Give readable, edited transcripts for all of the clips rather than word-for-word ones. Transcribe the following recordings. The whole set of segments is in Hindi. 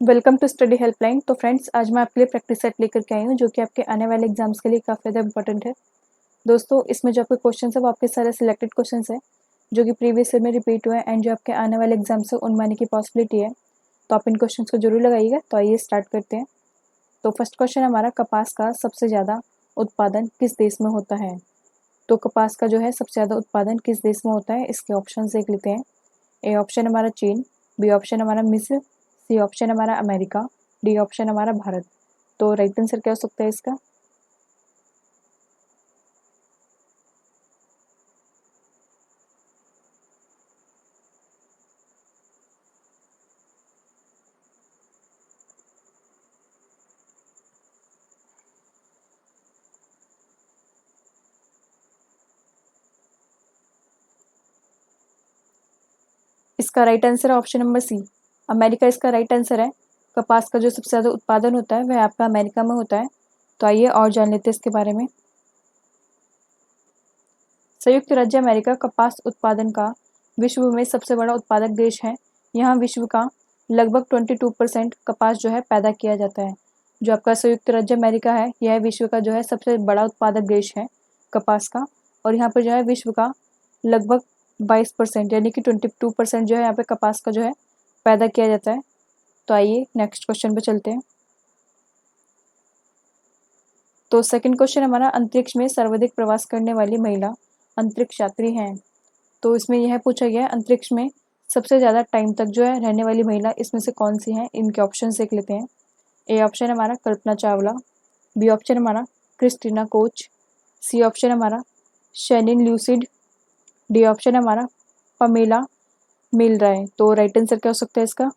Welcome to study helpline. तो फ्रेंड्स, आज मैं आपके लिए प्रैक्टिस सेट लेकर के आई हूँ जो कि आपके आने वाले एग्जाम्स के लिए काफ़ी ज़्यादा इंपॉर्टेंट है। दोस्तों, इसमें जो आपके क्वेश्चन है वो आपके सारे सिलेक्टेड क्वेश्चन है जो कि प्रीवियस ईयर में रिपीट हुए हैं एंड जो आपके आने वाले एग्जाम्स है उनमें आने की पॉसिबिलिटी है। तो आप इन क्वेश्चन को जरूर लगाइएगा। तो आइए स्टार्ट करते हैं। तो फर्स्ट क्वेश्चन हमारा, कपास का सबसे ज़्यादा उत्पादन किस देश में होता है। तो कपास का जो है सबसे ज़्यादा उत्पादन किस देश में होता है, इसके ऑप्शन देख लेते हैं। ए ऑप्शन हमारा चीन, बी ऑप्शन हमारा मिस्र, सी ऑप्शन हमारा अमेरिका, डी ऑप्शन हमारा भारत। तो राइट आंसर क्या हो सकता है इसका? इसका राइट आंसर है ऑप्शन नंबर सी, अमेरिका इसका राइट आंसर है। कपास का जो सबसे ज़्यादा उत्पादन होता है वह आपका अमेरिका में होता है। तो आइए और जान लेते हैं इसके बारे में। संयुक्त राज्य अमेरिका कपास उत्पादन का विश्व में सबसे बड़ा उत्पादक देश है। यहाँ विश्व का लगभग 22% कपास जो है पैदा किया जाता है। जो आपका संयुक्त राज्य अमेरिका है यह विश्व का जो है सबसे बड़ा उत्पादक देश है कपास का। और यहाँ पर जो है विश्व का लगभग 22% यानी कि 22% जो है यहाँ पे कपास का जो है पैदा किया जाता है। तो आइए नेक्स्ट क्वेश्चन पे चलते हैं। तो सेकंड क्वेश्चन हमारा, अंतरिक्ष में सर्वाधिक प्रवास करने वाली महिला अंतरिक्ष यात्री हैं। तो इसमें यह पूछा गया है अंतरिक्ष में सबसे ज़्यादा टाइम तक जो है रहने वाली महिला इसमें से कौन सी है। इनके ऑप्शन देख लेते हैं। ए ऑप्शन हमारा कल्पना चावला, बी ऑप्शन हमारा क्रिस्टीना कोच, सी ऑप्शन हमारा शेनिन ल्यूसिड, डी ऑप्शन हमारा पमेला मिल रहा है। तो राइट आंसर क्या हो सकता है इसका?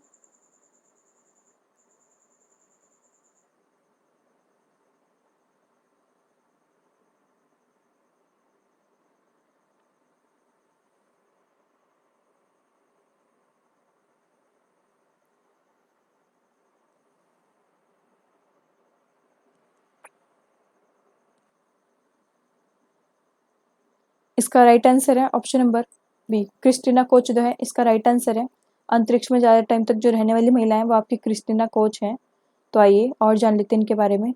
इसका राइट आंसर है option number B, Christina Koch जो है इसका राइट आंसर है। अंतरिक्ष में ज़्यादा टाइम तक जो रहने वाली महिला है वो आपकी क्रिस्टीना कोच है। तो आइए और जान लेते हैं इनके बारे में।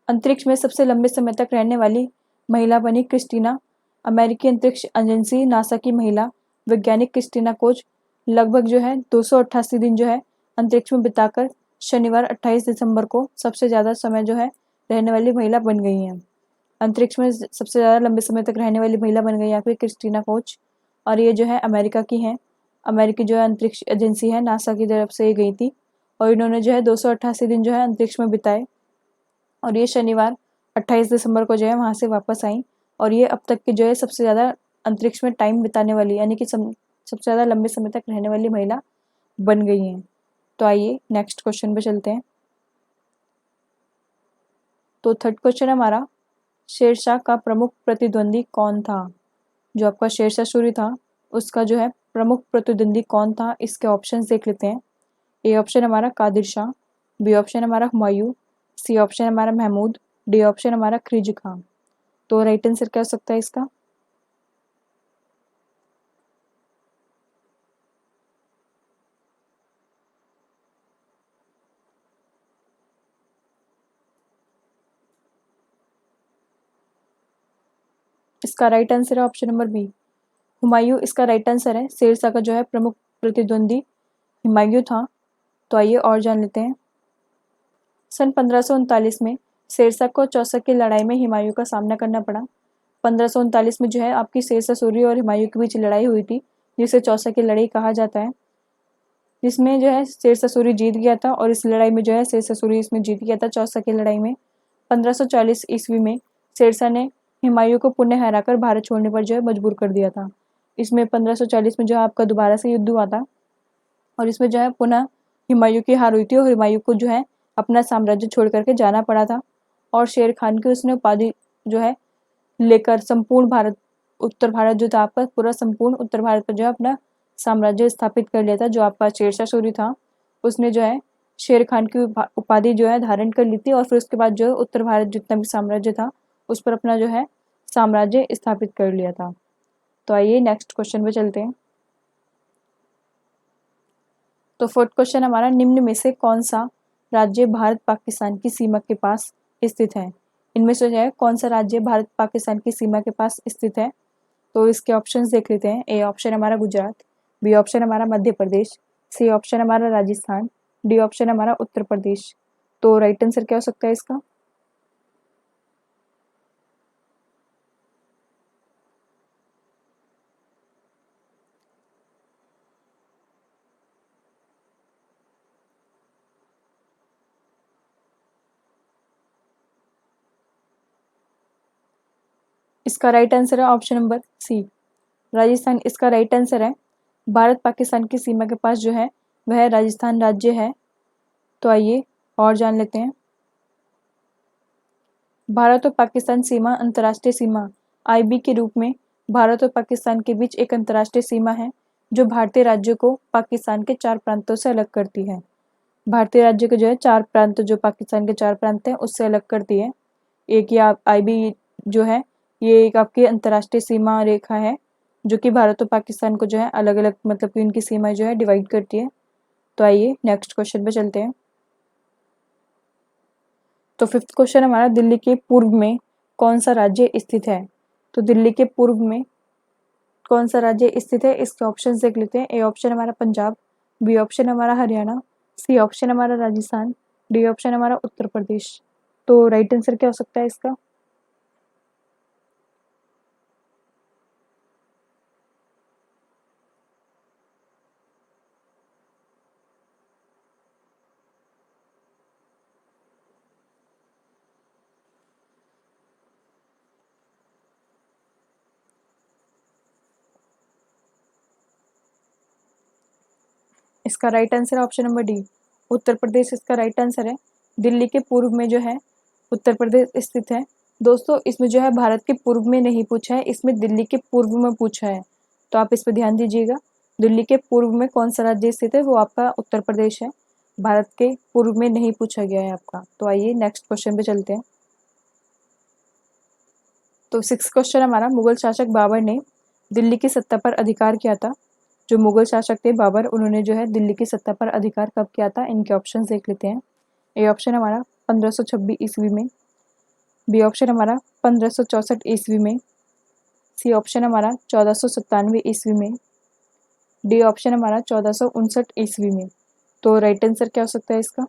अंतरिक्ष में सबसे लंबे समय तक रहने वाली महिला बनी क्रिस्टीना। अमेरिकी अंतरिक्ष एजेंसी नासा की महिला वैज्ञानिक क्रिस्टीना कोच लगभग जो है 288 दिन जो है अंतरिक्ष में बिताकर शनिवार 28 दिसंबर को सबसे ज़्यादा समय जो है रहने वाली महिला बन गई हैं। अंतरिक्ष में सबसे ज़्यादा लंबे समय तक रहने वाली महिला बन गई यहाँ पे क्रिस्टीना कोच। और ये जो है अमेरिका की हैं। अमेरिकी जो है अंतरिक्ष एजेंसी है नासा की तरफ से ये गई थी और इन्होंने जो है 288 दिन जो है अंतरिक्ष में बिताए और ये शनिवार 28 दिसंबर को जो है वहाँ से वापस आई। और ये अब तक की जो है सबसे ज़्यादा अंतरिक्ष में टाइम बिताने वाली यानी कि सबसे ज़्यादा लंबे समय तक रहने वाली महिला बन गई हैं। तो आइए नेक्स्ट क्वेश्चन पे चलते हैं। तो थर्ड क्वेश्चन हमारा, शेरशाह का प्रमुख प्रतिद्वंदी कौन था। जो आपका शेरशाह सूरी था उसका जो है प्रमुख प्रतिद्वंदी कौन था, इसके ऑप्शंस देख लेते हैं। ए ऑप्शन हमारा कादिर शाह, बी ऑप्शन हमारा हुमायूं, सी ऑप्शन हमारा महमूद, डी ऑप्शन हमारा खिलजी खां। तो राइट आंसर क्या हो सकता है इसका? इसका राइट आंसर है ऑप्शन नंबर बी, हुमायूं इसका राइट आंसर है। शेरशाह का जो है प्रमुख प्रतिद्वंदी हुमायूं था। तो आइए और जान लेते हैं। सन 1539 में शेरशाह को चौसा की लड़ाई में हुमायूं का सामना करना पड़ा। 1539 में जो है आपकी शेरशाह सूरी और हुमायूं के बीच लड़ाई हुई थी जिसे चौसा की लड़ाई कहा जाता है, जिसमें जो है शेरशाह सूरी जीत गया था। और इस लड़ाई में जो है शेरशाह सूरी इसमें जीत गया था चौसा की लड़ाई में। 1540 ईस्वी में शेरशाह ने हुमायूं को पुनः हराकर भारत छोड़ने पर जो है मजबूर कर दिया था। इसमें 1540 में जो है आपका दोबारा से युद्ध हुआ था और इसमें जो है पुनः हुमायूं की हार हुई थी और हुमायूं को जो है अपना साम्राज्य छोड़ करके जाना पड़ा था। और शेर खान की उसने उपाधि जो है लेकर संपूर्ण भारत, उत्तर भारत जो था आपका पूरा संपूर्ण उत्तर भारत पर जो है अपना साम्राज्य स्थापित कर लिया था। जो आपका शेरशाह सूरी था उसने जो है शेर खान की उपाधि जो है धारण कर ली थी और फिर उसके बाद जो है उत्तर भारत जितना भी साम्राज्य था उस पर अपना जो है साम्राज्य स्थापित कर लिया था। तो आइए नेक्स्ट क्वेश्चन पे चलते हैं। तो फोर्थ क्वेश्चन हमारा, निम्न में से कौन सा राज्य भारत पाकिस्तान की सीमा के पास स्थित है? इनमें से जो है कौन सा राज्य भारत पाकिस्तान की सीमा के पास स्थित है? तो इसके ऑप्शंस देख लेते हैं। ए ऑप्शन हमारा गुजरात, बी ऑप्शन हमारा मध्य प्रदेश, सी ऑप्शन हमारा राजस्थान, डी ऑप्शन हमारा उत्तर प्रदेश। तो राइट आंसर क्या हो सकता है इसका? इसका राइट आंसर है ऑप्शन नंबर सी, राजस्थान इसका राइट आंसर है। भारत पाकिस्तान की सीमा के पास जो है वह राजस्थान राज्य है। तो आइए और जान लेते हैं। भारत और पाकिस्तान सीमा अंतर्राष्ट्रीय सीमा आईबी के रूप में भारत और पाकिस्तान के बीच एक अंतर्राष्ट्रीय सीमा है जो भारतीय राज्य को पाकिस्तान के 4 प्रांतों से अलग करती है। भारतीय राज्य के जो है 4 प्रांत, जो पाकिस्तान के 4 प्रांत हैं उससे अलग करती है। एक ये आईबी जो है ये एक आपकी अंतर्राष्ट्रीय सीमा रेखा है जो कि भारत और पाकिस्तान को जो है अलग अलग, मतलब कि इनकी सीमाएं जो है डिवाइड करती है। तो आइए नेक्स्ट क्वेश्चन पे चलते हैं। तो फिफ्थ क्वेश्चन हमारा, दिल्ली के पूर्व में कौन सा राज्य स्थित है? तो दिल्ली के पूर्व में कौन सा राज्य स्थित है, इसके ऑप्शन देख लेते हैं। ए ऑप्शन हमारा पंजाब, बी ऑप्शन हमारा हरियाणा, सी ऑप्शन हमारा राजस्थान, डी ऑप्शन हमारा उत्तर प्रदेश। तो राइट आंसर क्या हो सकता है इसका? इसका राइट आंसर है option number D, Uttar Pradesh इसका राइट आंसर है। दिल्ली के पूर्व में जो है उत्तर प्रदेश स्थित है। दोस्तों इसमें जो है भारत के पूर्व में नहीं पूछा है, इसमें दिल्ली के पूर्व में पूछा है, तो आप इस पर ध्यान दीजिएगा। दिल्ली के पूर्व में कौन सा राज्य स्थित है, वो आपका उत्तर प्रदेश है। भारत के पूर्व में नहीं पूछा गया है आपका। तो आइए नेक्स्ट क्वेश्चन पे चलते हैं। तो सिक्स क्वेश्चन हमारा, मुगल शासक बाबर ने दिल्ली की सत्ता पर अधिकार किया था? जो मुगल शासक थे बाबर, उन्होंने जो है दिल्ली की सत्ता पर अधिकार कब किया था? इनके ऑप्शन देख लेते हैं। ए ऑप्शन हमारा 1526 ईस्वी में, बी ऑप्शन हमारा 1564 ईस्वी में, सी ऑप्शन हमारा 1497 ईस्वी में, डी ऑप्शन हमारा 1459 ईस्वी में। तो राइट आंसर क्या हो सकता है इसका?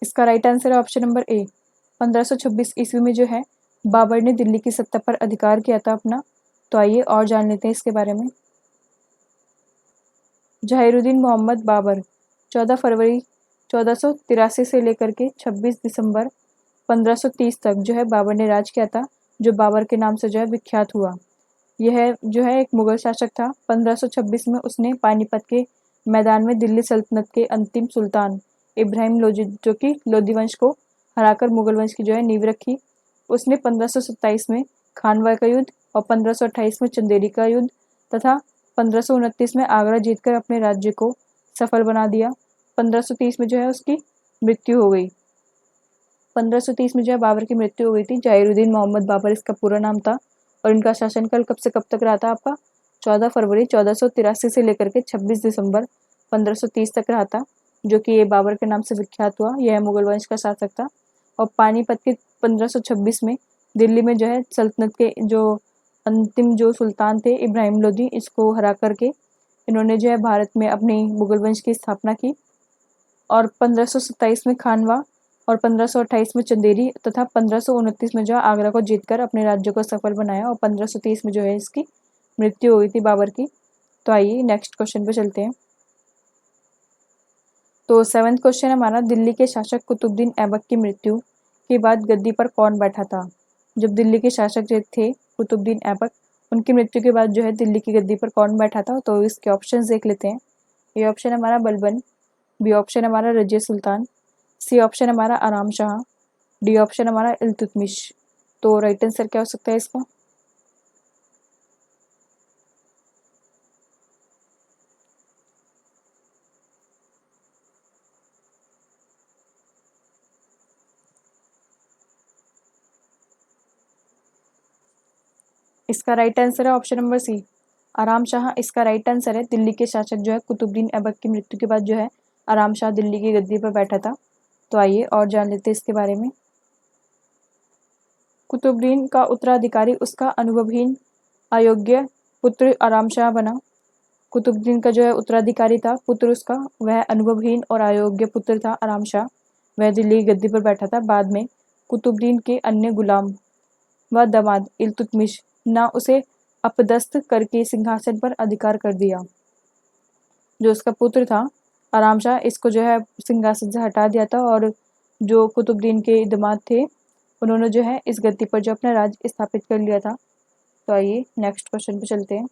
इसका राइट आंसर है ऑप्शन नंबर ए, 1526 ईस्वी में जो है बाबर ने दिल्ली की सत्ता पर अधिकार किया था अपना। तो आइए और जान लेते हैं इसके बारे में। जहीरुद्दीन मोहम्मद बाबर 14 फरवरी 1483 से लेकर के 26 दिसंबर 1530 तक जो है बाबर ने राज किया था, जो बाबर के नाम से जो है विख्यात हुआ। यह जो है एक मुगल शासक था। 1526 में उसने पानीपत के मैदान में दिल्ली सल्तनत के अंतिम सुल्तान इब्राहिम लोदी, जो कि लोधी वंश को हराकर मुगल वंश की जो है नींव रखी। उसने 1527 में खानवा का युद्ध और 1528 में चंदेरी का युद्ध तथा 1529 में आगरा जीतकर अपने राज्य को सफल बना दिया। 1530 में जो है उसकी मृत्यु हो गई। 1530 में जो है बाबर की मृत्यु हो गई थी। जहीरुद्दीन मोहम्मद बाबर इसका पूरा नाम था। और इनका शासनकाल कब से कब तक रहा था आपका? 14 फरवरी 1483 से लेकर के 26 दिसंबर 1530 तक रहा था, जो कि ये बाबर के नाम से विख्यात हुआ। यह मुगल वंश का शासक था। और पानीपत के 1526 में दिल्ली में जो है सल्तनत के जो अंतिम जो सुल्तान थे इब्राहिम लोदी, इसको हरा करके इन्होंने जो है भारत में अपनी मुगल वंश की स्थापना की। और 1527 में खानवा और 1528 में चंदेरी तथा 1529 में जो है आगरा को जीतकर अपने राज्य को सफल बनाया। और 1530 में जो है इसकी मृत्यु हुई थी बाबर की। तो आइए नेक्स्ट क्वेश्चन पे चलते हैं। तो सेवन्थ क्वेश्चन हमारा, दिल्ली के शासक कुतुबुद्दीन ऐबक की मृत्यु के बाद गद्दी पर कौन बैठा था? जब दिल्ली के शासक जो थे कुतुबुद्दीन ऐबक, उनकी मृत्यु के बाद जो है दिल्ली की गद्दी पर कौन बैठा था? तो इसके ऑप्शन देख लेते हैं। ये ऑप्शन हमारा बलबन, बी ऑप्शन हमारा रजिया सुल्तान, सी ऑप्शन हमारा आराम शाह, डी ऑप्शन हमारा इल्तुतमिश। तो राइट आंसर क्या हो सकता है इसका? इसका राइट आंसर है ऑप्शन नंबर सी, आराम शाह इसका राइट आंसर है। दिल्ली के शासक जो है कुतुबुद्दीन ऐबक की मृत्यु के बाद जो है आराम शाह दिल्ली की गद्दी पर बैठा था। तो आइए और जान लेते हैं इसके बारे में। कुतुबुद्दीन का उत्तराधिकारी उसका अनुभवहीन अयोग्य पुत्र आराम शाह बना। कुतुबुद्दीन का जो है उत्तराधिकारी था, पुत्र उसका वह अनुभवहीन और अयोग्य पुत्र था आराम शाह, वह दिल्ली की गद्दी पर बैठा था। बाद में कुतुबुद्दीन के अन्य गुलाम व दामाद इल्तुतमिश ने उसे अपदस्थ करके सिंहासन पर अधिकार कर दिया। जो उसका पुत्र था आराम शाह, इसको जो है सिंहासन से हटा दिया था और जो कुतुबुद्दीन के दामाद थे उन्होंने जो है इस गद्दी पर जो अपना राज्य स्थापित कर लिया था। तो आइए नेक्स्ट क्वेश्चन पे चलते हैं।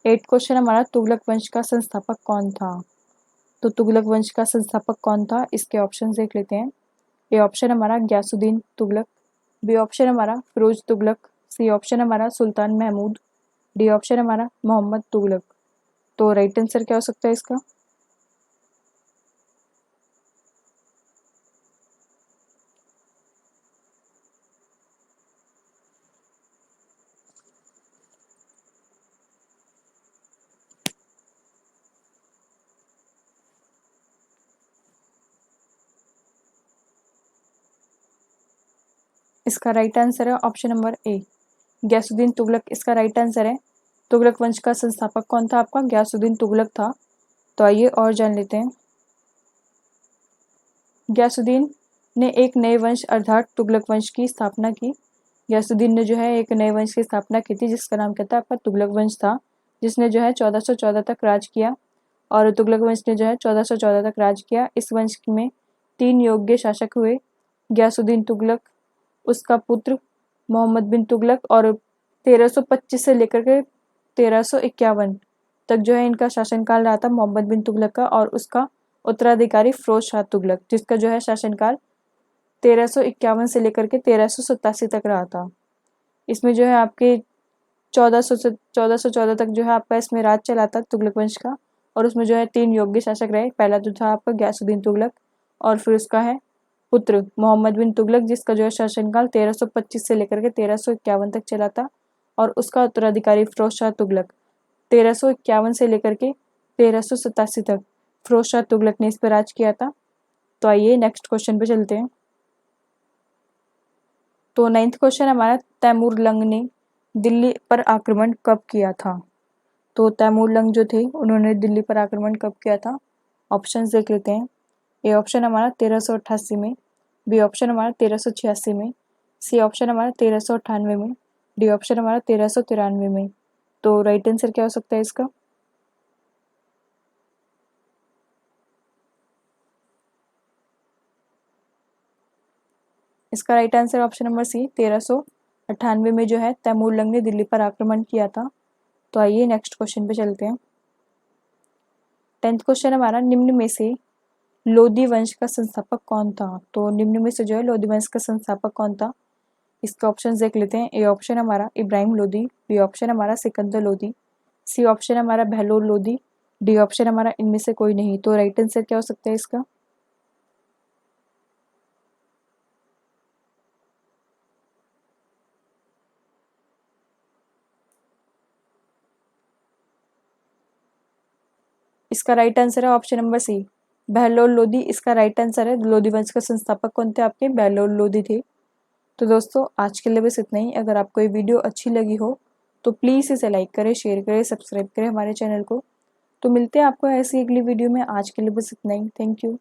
8 क्वेश्चन हमारा, तुगलक वंश का संस्थापक कौन था? तो तुगलक वंश का संस्थापक कौन था, इसके ऑप्शन देख लेते हैं। ए ऑप्शन हमारा गयासुद्दीन तुगलक, बी ऑप्शन हमारा फिरोज तुगलक, सी ऑप्शन हमारा सुल्तान महमूद, डी ऑप्शन हमारा मोहम्मद तुगलक। तो राइट आंसर क्या हो सकता है इसका? इसका राइट आंसर है option number A, Ghiyasuddin Tughlaq इसका राइट आंसर है। तुगलक वंश का संस्थापक कौन था आपका? गयासुद्दीन तुगलक था। तो आइए और जान लेते हैं। गयासुद्दीन ने एक नए वंश अर्थात तुगलक वंश की स्थापना की। गयासुद्दीन ने जो है एक नए वंश की स्थापना की थी जिसका नाम क्या था आपका? तुगलक वंश था, जिसने जो है 1414 तक राज किया। और तुगलक वंश ने जो है 1414 तक राज किया। इस वंश में 3 योग्य शासक हुए, गयासुद्दीन तुगलक, उसका पुत्र मोहम्मद बिन तुगलक, और 1325 से लेकर के 1351 तक जो है इनका शासनकाल रहा था मोहम्मद बिन तुगलक का, और उसका उत्तराधिकारी फिरोज शाह तुगलक, जिसका जो है शासनकाल 1351 से लेकर के 1387 तक रहा था। इसमें जो है आपके 1414 तक जो है आपका इसमें राज चला था तुगलक वंश का, और उसमें जो है 3 योग्य शासक रहे। पहला जो था आपका गयासुद्दीन तुगलक, और फिर उसका है पुत्र मोहम्मद बिन तुगलक, जिसका जो है शासनकाल 1325 से लेकर के 1351 तक चला था, और उसका उत्तराधिकारी फिरोज शाह तुगलक 1351 से लेकर के 1387 तक फिरोज शाह तुगलक ने इस पर राज किया था। तो आइए नेक्स्ट क्वेश्चन पे चलते हैं। तो 9th क्वेश्चन हमारा, तैमूरलंग ने दिल्ली पर आक्रमण कब किया था? तो तैमूरलंग जो थे उन्होंने दिल्ली पर आक्रमण कब किया था? ऑप्शंस देख लेते हैं। ए ऑप्शन हमारा 1388 में, बी ऑप्शन हमारा 1386 में, सी ऑप्शन हमारा 1398 में, डी ऑप्शन हमारा 1393 में। तो राइट आंसर क्या हो सकता है इसका? इसका right answer option number C, 1398 में जो है तैमूरलंग ने दिल्ली पर आक्रमण किया था। तो आइए नेक्स्ट क्वेश्चन पे चलते हैं। 10th क्वेश्चन हमारा, निम्न में से लोदी वंश का संस्थापक कौन था? तो निम्न में से जो है लोदी वंश का संस्थापक कौन था, इसका ऑप्शन देख लेते हैं। ए ऑप्शन हमारा इब्राहिम लोदी, बी ऑप्शन हमारा सिकंदर लोदी, सी ऑप्शन हमारा बहलोल लोदी, डी ऑप्शन हमारा इनमें से कोई नहीं। तो राइट आंसर क्या हो सकता है इसका? इसका राइट आंसर है option number C, Bahlol Lodi इसका राइट आंसर है। लोदी वंश का संस्थापक कौन थे आपके? बहलोल लोदी थे। तो दोस्तों आज के लिए बस इतना ही। अगर आपको ये वीडियो अच्छी लगी हो तो प्लीज़ इसे लाइक करें, शेयर करें, सब्सक्राइब करें हमारे चैनल को। तो मिलते हैं आपको ऐसी अगली वीडियो में। आज के लिए बस इतना ही। Thank you.